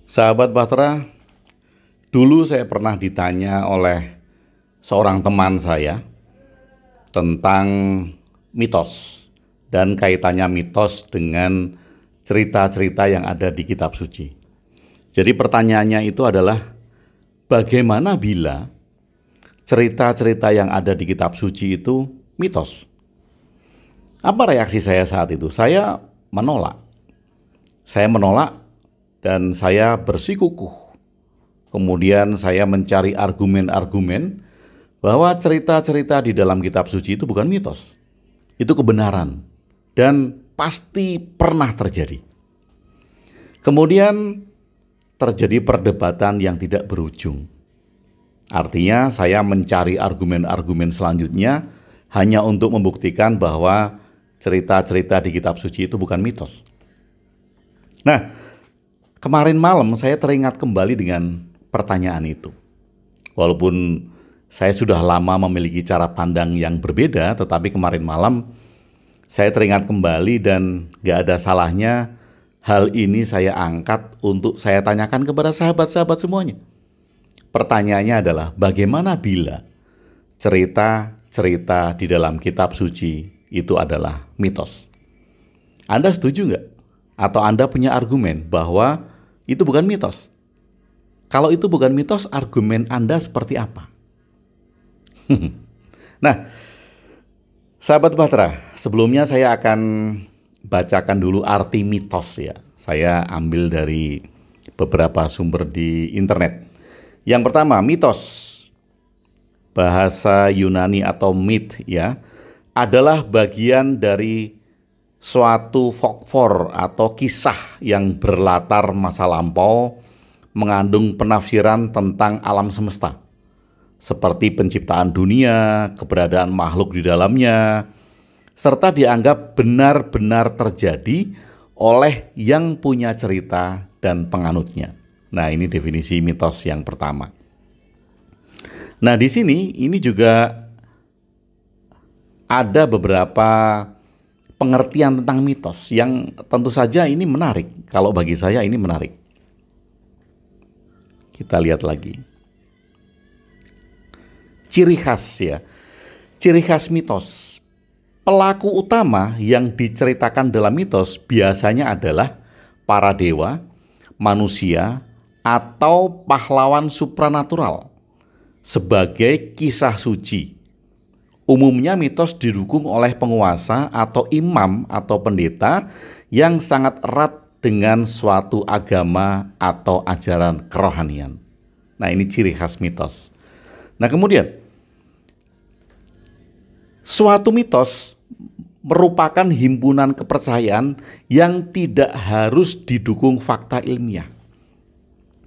Sahabat Bahtera, dulu saya pernah ditanya oleh seorang teman saya tentang mitos dan kaitannya mitos dengan cerita-cerita yang ada di kitab suci. Jadi pertanyaannya itu adalah, bagaimana bila cerita-cerita yang ada di kitab suci itu mitos? Apa reaksi saya saat itu? Saya menolak. Dan saya bersikukuh. Kemudian saya mencari argumen-argumen bahwa cerita-cerita di dalam kitab suci itu bukan mitos. Itu kebenaran dan pasti pernah terjadi. Kemudian terjadi perdebatan yang tidak berujung. Artinya saya mencari argumen-argumen selanjutnya hanya untuk membuktikan bahwa cerita-cerita di kitab suci itu bukan mitos. Nah, kemarin malam saya teringat kembali dengan pertanyaan itu. Walaupun saya sudah lama memiliki cara pandang yang berbeda, tetapi kemarin malam saya teringat kembali dan gak ada salahnya hal ini saya angkat untuk saya tanyakan kepada sahabat-sahabat semuanya. Pertanyaannya adalah, bagaimana bila cerita-cerita di dalam kitab suci itu adalah mitos? Anda setuju nggak? Atau Anda punya argumen bahwa itu bukan mitos? Kalau itu bukan mitos, argumen Anda seperti apa? Nah, sahabat Bahtera, sebelumnya saya akan bacakan dulu arti mitos ya. Saya ambil dari beberapa sumber di internet. Yang pertama, mitos, bahasa Yunani atau myth ya, adalah bagian dari suatu folklore atau kisah yang berlatar masa lampau, mengandung penafsiran tentang alam semesta, seperti penciptaan dunia, keberadaan makhluk di dalamnya, serta dianggap benar-benar terjadi oleh yang punya cerita dan penganutnya. Nah, ini definisi mitos yang pertama. Nah, di sini ini juga ada beberapa pengertian tentang mitos yang tentu saja ini menarik. Kalau bagi saya ini menarik. Kita lihat lagi. Ciri khas ya. Ciri khas mitos. Pelaku utama yang diceritakan dalam mitos biasanya adalah para dewa, manusia, atau pahlawan supranatural sebagai kisah suci. Umumnya mitos didukung oleh penguasa atau imam atau pendeta yang sangat erat dengan suatu agama atau ajaran kerohanian. Nah, ini ciri khas mitos. Nah, kemudian suatu mitos merupakan himpunan kepercayaan yang tidak harus didukung fakta ilmiah.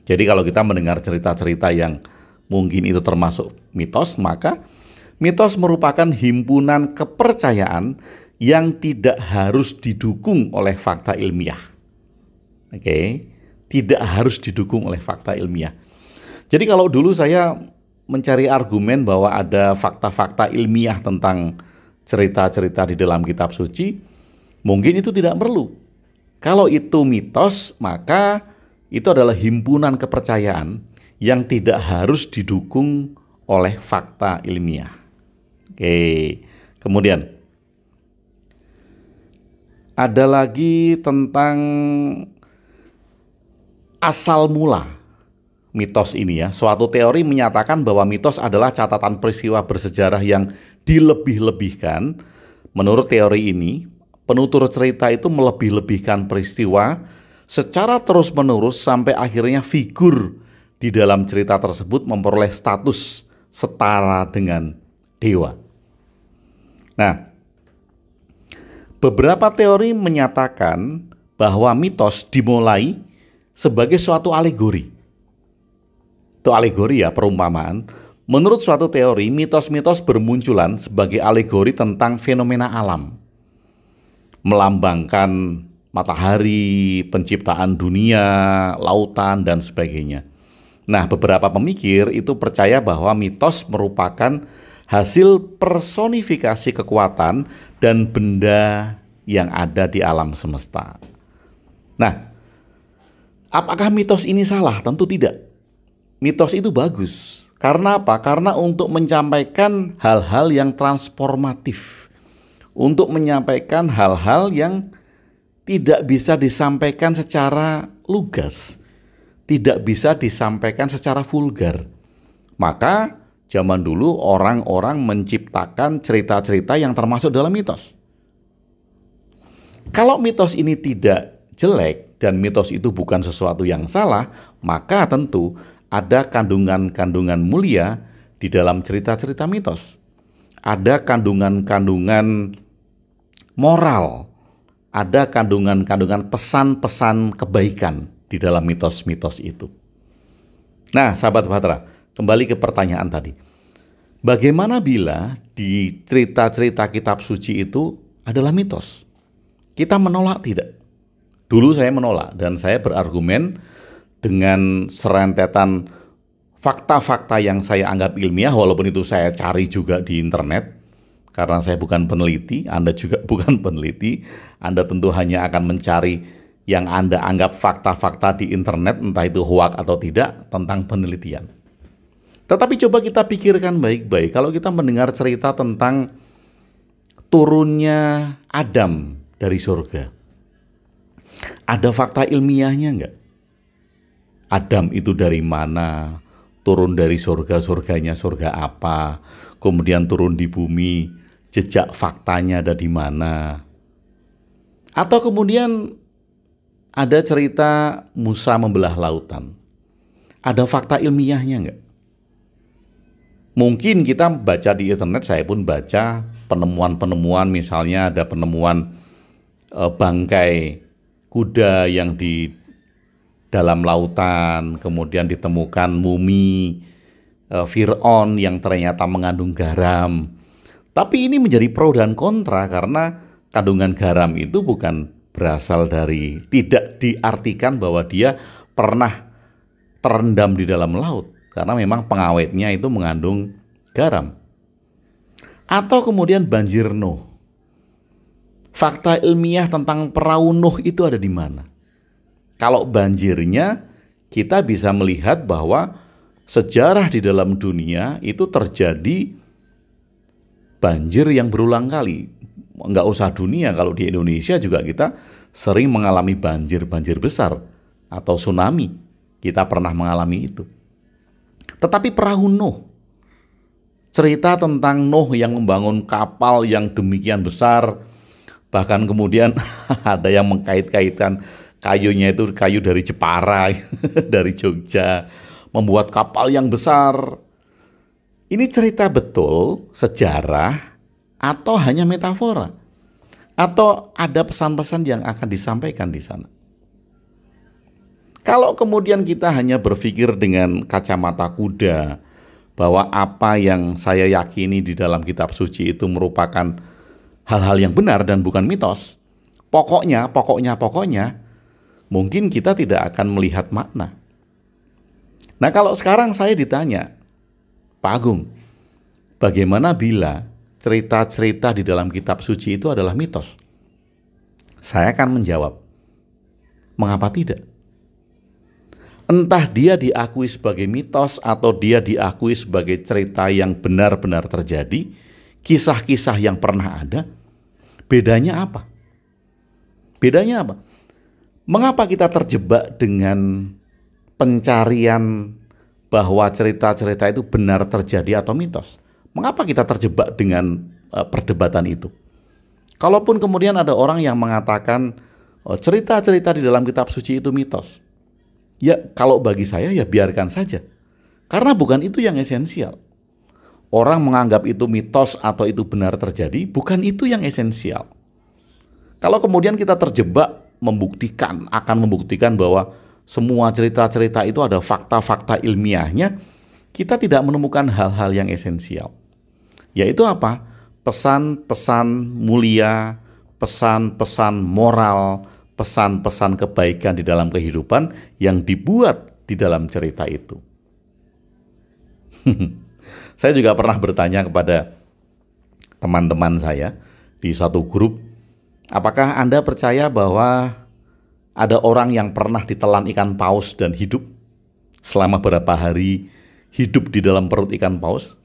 Jadi kalau kita mendengar cerita-cerita yang mungkin itu termasuk mitos, maka mitos merupakan himpunan kepercayaan yang tidak harus didukung oleh fakta ilmiah. Oke, tidak harus didukung oleh fakta ilmiah. Jadi kalau dulu saya mencari argumen bahwa ada fakta-fakta ilmiah tentang cerita-cerita di dalam kitab suci, mungkin itu tidak perlu. Kalau itu mitos, maka itu adalah himpunan kepercayaan yang tidak harus didukung oleh fakta ilmiah. Oke, kemudian ada lagi tentang asal mula mitos ini ya. Suatu teori menyatakan bahwa mitos adalah catatan peristiwa bersejarah yang dilebih-lebihkan. Menurut teori ini, penutur cerita itu melebih-lebihkan peristiwa secara terus-menerus sampai akhirnya figur di dalam cerita tersebut memperoleh status setara dengan dewa. Nah, beberapa teori menyatakan bahwa mitos dimulai sebagai suatu alegori. Itu alegori ya, perumpamaan. Menurut suatu teori, mitos-mitos bermunculan sebagai alegori tentang fenomena alam. Melambangkan matahari, penciptaan dunia, lautan, dan sebagainya. Nah, beberapa pemikir itu percaya bahwa mitos merupakan hasil personifikasi kekuatan dan benda yang ada di alam semesta. Nah, apakah mitos ini salah? Tentu tidak. Mitos itu bagus. Karena apa? Karena untuk menyampaikan hal-hal yang transformatif. Untuk menyampaikan hal-hal yang tidak bisa disampaikan secara lugas. Tidak bisa disampaikan secara vulgar. Maka zaman dulu orang-orang menciptakan cerita-cerita yang termasuk dalam mitos. Kalau mitos ini tidak jelek dan mitos itu bukan sesuatu yang salah, maka tentu ada kandungan-kandungan mulia di dalam cerita-cerita mitos. Ada kandungan-kandungan moral, ada kandungan-kandungan pesan-pesan kebaikan di dalam mitos-mitos itu. Nah, sahabat Bahtera, kembali ke pertanyaan tadi. Bagaimana bila di cerita-cerita kitab suci itu adalah mitos? Kita menolak tidak? Dulu saya menolak dan saya berargumen dengan serentetan fakta-fakta yang saya anggap ilmiah, walaupun itu saya cari juga di internet. Karena saya bukan peneliti, Anda juga bukan peneliti. Anda tentu hanya akan mencari yang Anda anggap fakta-fakta di internet, entah itu hoax atau tidak, tentang penelitian. Tetapi coba kita pikirkan baik-baik, kalau kita mendengar cerita tentang turunnya Adam dari surga, ada fakta ilmiahnya enggak? Adam itu dari mana? Turun dari surga, surganya surga apa? Kemudian turun di bumi, jejak faktanya ada di mana? Atau kemudian ada cerita Musa membelah lautan. Ada fakta ilmiahnya enggak? Mungkin kita baca di internet, saya pun baca penemuan-penemuan, misalnya ada penemuan bangkai kuda yang di dalam lautan, kemudian ditemukan mumi Fir'aun yang ternyata mengandung garam. Tapi ini menjadi pro dan kontra karena kandungan garam itu bukan berasal dari, tidak diartikan bahwa dia pernah terendam di dalam laut, karena memang pengawetnya itu mengandung garam. Atau kemudian banjir Nuh. Fakta ilmiah tentang perahu Nuh itu ada di mana? Kalau banjirnya, kita bisa melihat bahwa sejarah di dalam dunia itu terjadi banjir yang berulang kali. Nggak usah dunia, kalau di Indonesia juga kita sering mengalami banjir-banjir besar atau tsunami. Kita pernah mengalami itu. Tetapi perahu Nuh, cerita tentang Nuh yang membangun kapal yang demikian besar, bahkan kemudian ada yang mengkait-kaitkan kayunya itu kayu dari Jepara, dari Jogja, membuat kapal yang besar. Ini cerita betul, sejarah, atau hanya metafora? Atau ada pesan-pesan yang akan disampaikan di sana? Kalau kemudian kita hanya berpikir dengan kacamata kuda, bahwa apa yang saya yakini di dalam kitab suci itu merupakan hal-hal yang benar dan bukan mitos, pokoknya, mungkin kita tidak akan melihat makna. Nah, kalau sekarang saya ditanya, Pak Agung, bagaimana bila cerita-cerita di dalam kitab suci itu adalah mitos? Saya akan menjawab, mengapa tidak? Entah dia diakui sebagai mitos atau dia diakui sebagai cerita yang benar-benar terjadi, kisah-kisah yang pernah ada, bedanya apa? Bedanya apa? Mengapa kita terjebak dengan pencarian bahwa cerita-cerita itu benar terjadi atau mitos? Mengapa kita terjebak dengan perdebatan itu? Kalaupun kemudian ada orang yang mengatakan cerita-cerita di dalam kitab suci itu mitos, ya kalau bagi saya ya biarkan saja. Karena bukan itu yang esensial. Orang menganggap itu mitos atau itu benar terjadi, bukan itu yang esensial. Kalau kemudian kita terjebak akan membuktikan bahwa semua cerita-cerita itu ada fakta-fakta ilmiahnya, kita tidak menemukan hal-hal yang esensial. Yaitu apa? Pesan-pesan mulia, pesan-pesan moral, pesan-pesan kebaikan di dalam kehidupan yang dibuat di dalam cerita itu. Saya juga pernah bertanya kepada teman-teman saya di satu grup, apakah Anda percaya bahwa ada orang yang pernah ditelan ikan paus dan hidup selama berapa hari hidup di dalam perut ikan paus?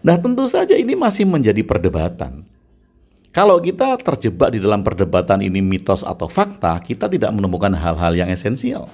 Nah, tentu saja ini masih menjadi perdebatan. Kalau kita terjebak di dalam perdebatan ini mitos atau fakta, kita tidak menemukan hal-hal yang esensial.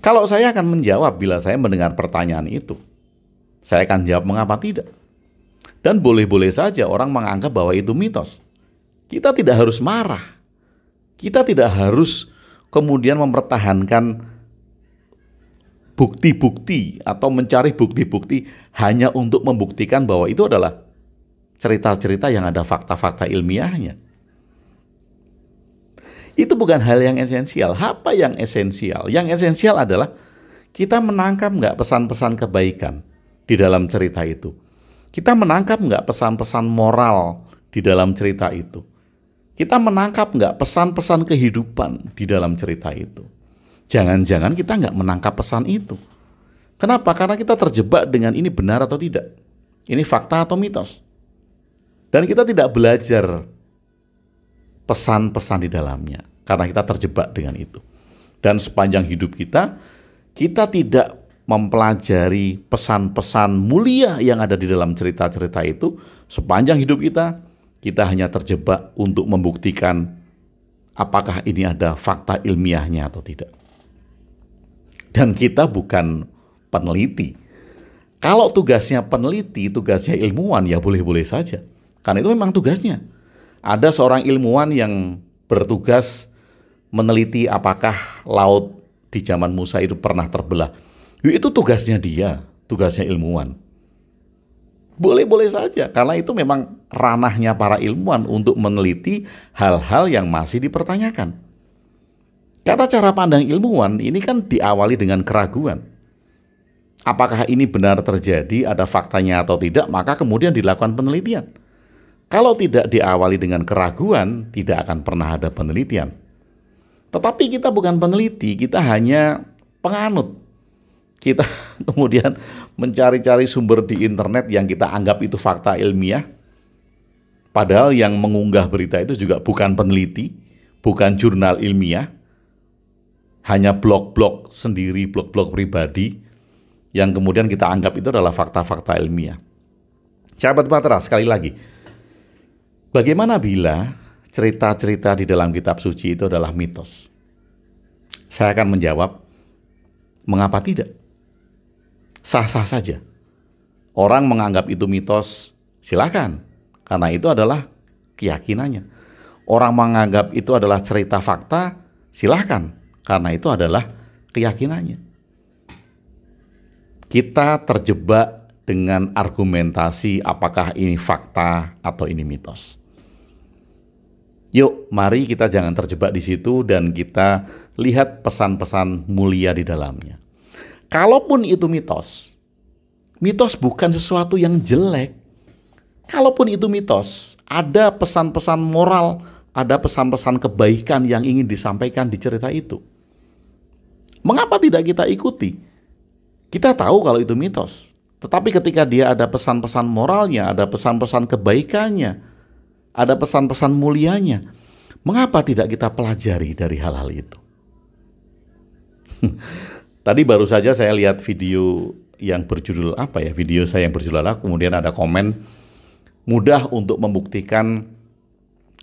Kalau saya akan menjawab bila saya mendengar pertanyaan itu, saya akan jawab mengapa tidak. Dan boleh-boleh saja orang menganggap bahwa itu mitos. Kita tidak harus marah. Kita tidak harus kemudian mempertahankan bukti-bukti atau mencari bukti-bukti hanya untuk membuktikan bahwa itu adalah cerita-cerita yang ada fakta-fakta ilmiahnya. Itu bukan hal yang esensial. Apa yang esensial? Yang esensial adalah kita menangkap nggak pesan-pesan kebaikan di dalam cerita itu. Kita menangkap nggak pesan-pesan moral di dalam cerita itu. Kita menangkap nggak pesan-pesan kehidupan di dalam cerita itu. Jangan-jangan kita nggak menangkap pesan itu. Kenapa? Karena kita terjebak dengan ini benar atau tidak. Ini fakta atau mitos. Dan kita tidak belajar pesan-pesan di dalamnya. Karena kita terjebak dengan itu. Dan sepanjang hidup kita, kita tidak mempelajari pesan-pesan mulia yang ada di dalam cerita-cerita itu. Sepanjang hidup kita, kita hanya terjebak untuk membuktikan apakah ini ada fakta ilmiahnya atau tidak. Dan kita bukan peneliti. Kalau tugasnya peneliti, tugasnya ilmuwan, ya boleh-boleh saja. Karena itu memang tugasnya. Ada seorang ilmuwan yang bertugas meneliti apakah laut di zaman Musa itu pernah terbelah. Itu tugasnya dia, tugasnya ilmuwan. Boleh-boleh saja, karena itu memang ranahnya para ilmuwan untuk meneliti hal-hal yang masih dipertanyakan. Karena cara pandang ilmuwan ini kan diawali dengan keraguan. Apakah ini benar terjadi, ada faktanya atau tidak, maka kemudian dilakukan penelitian. Kalau tidak diawali dengan keraguan, tidak akan pernah ada penelitian. Tetapi kita bukan peneliti, kita hanya penganut. Kita kemudian mencari-cari sumber di internet yang kita anggap itu fakta ilmiah. Padahal yang mengunggah berita itu juga bukan peneliti, bukan jurnal ilmiah. Hanya blog-blog sendiri, blog-blog pribadi yang kemudian kita anggap itu adalah fakta-fakta ilmiah. Sahabat Bahtera, sekali lagi, bagaimana bila cerita-cerita di dalam kitab suci itu adalah mitos? Saya akan menjawab, mengapa tidak? Sah-sah saja. Orang menganggap itu mitos, silakan. Karena itu adalah keyakinannya. Orang menganggap itu adalah cerita fakta, silakan. Karena itu adalah keyakinannya. Kita terjebak dengan argumentasi apakah ini fakta atau ini mitos. Yuk, mari kita jangan terjebak di situ dan kita lihat pesan-pesan mulia di dalamnya. Kalaupun itu mitos, mitos bukan sesuatu yang jelek. Kalaupun itu mitos, ada pesan-pesan moral, ada pesan-pesan kebaikan yang ingin disampaikan di cerita itu. Mengapa tidak kita ikuti? Kita tahu kalau itu mitos. Tetapi ketika dia ada pesan-pesan moralnya, ada pesan-pesan kebaikannya, ada pesan-pesan mulianya, mengapa tidak kita pelajari dari hal-hal itu? Tadi baru saja saya lihat video yang berjudul video saya yang berjudul kemudian ada komen, mudah untuk membuktikan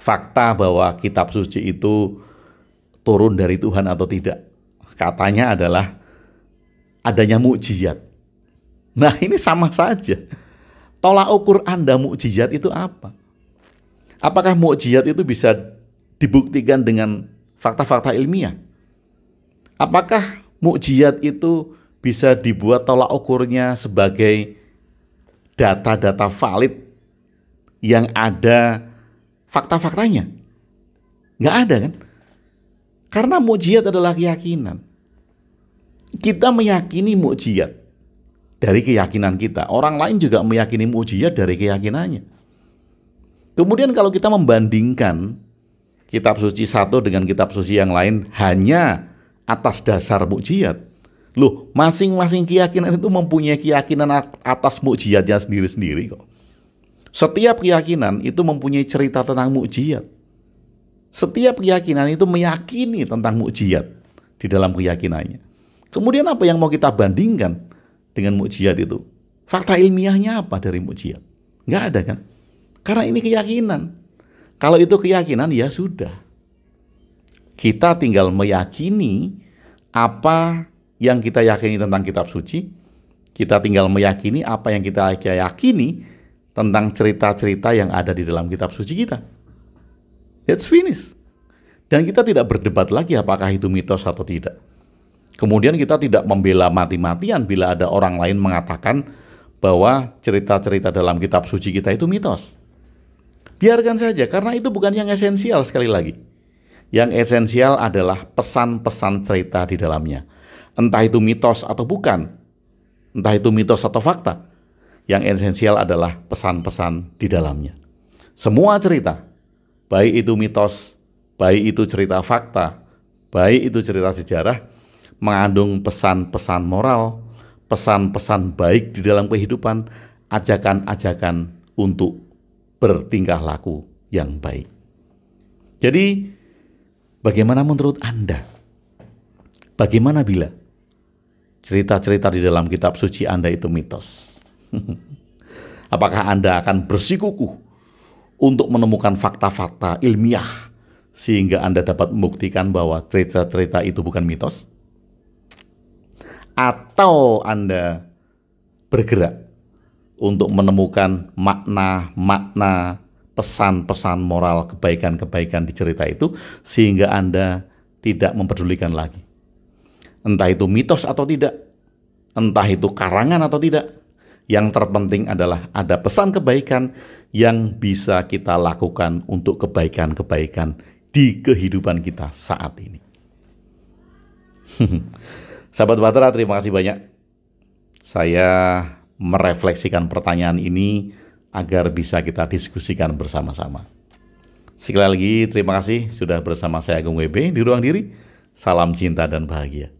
fakta bahwa kitab suci itu turun dari Tuhan atau tidak. Katanya adalah adanya mukjizat. Nah, ini sama saja. Tolak ukur Anda mukjizat itu apa? Apakah mukjizat itu bisa dibuktikan dengan fakta-fakta ilmiah? Apakah mukjizat itu bisa dibuat tolak ukurnya sebagai data-data valid yang ada fakta-faktanya? Nggak ada kan? Karena mukjizat adalah keyakinan. Kita meyakini mukjizat dari keyakinan kita. Orang lain juga meyakini mukjizat dari keyakinannya. Kemudian kalau kita membandingkan kitab suci satu dengan kitab suci yang lain hanya atas dasar mukjizat, Loh, masing-masing keyakinan itu mempunyai keyakinan atas mukjizatnya sendiri-sendiri kok. Setiap keyakinan itu mempunyai cerita tentang mukjizat. Setiap keyakinan itu meyakini tentang mukjizat di dalam keyakinannya. Kemudian apa yang mau kita bandingkan dengan mukjizat itu? Fakta ilmiahnya apa dari mukjizat? Nggak ada kan? Karena ini keyakinan. Kalau itu keyakinan ya sudah. Kita tinggal meyakini apa yang kita yakini tentang kitab suci. Kita tinggal meyakini apa yang kita yakini tentang cerita-cerita yang ada di dalam kitab suci kita. That's finished. Dan kita tidak berdebat lagi apakah itu mitos atau tidak. Kemudian kita tidak membela mati-matian bila ada orang lain mengatakan bahwa cerita-cerita dalam kitab suci kita itu mitos. Biarkan saja, karena itu bukan yang esensial sekali lagi. Yang esensial adalah pesan-pesan cerita di dalamnya. Entah itu mitos atau bukan, entah itu mitos atau fakta, yang esensial adalah pesan-pesan di dalamnya. Semua cerita, baik itu mitos, baik itu cerita fakta, baik itu cerita sejarah, mengandung pesan-pesan moral, pesan-pesan baik di dalam kehidupan, ajakan-ajakan untuk bertingkah laku yang baik. Jadi, bagaimana menurut Anda? Bagaimana bila cerita-cerita di dalam kitab suci Anda itu mitos? Apakah Anda akan bersikukuh untuk menemukan fakta-fakta ilmiah sehingga Anda dapat membuktikan bahwa cerita-cerita itu bukan mitos? Atau Anda bergerak untuk menemukan makna-makna, pesan-pesan moral, kebaikan-kebaikan di cerita itu sehingga Anda tidak mempedulikan lagi. Entah itu mitos atau tidak, entah itu karangan atau tidak, yang terpenting adalah ada pesan kebaikan yang bisa kita lakukan untuk kebaikan-kebaikan di kehidupan kita saat ini. Sahabat Bahtera, terima kasih banyak. Saya merefleksikan pertanyaan ini agar bisa kita diskusikan bersama-sama. Sekali lagi terima kasih sudah bersama saya Agung WB di Ruang Diri. Salam cinta dan bahagia.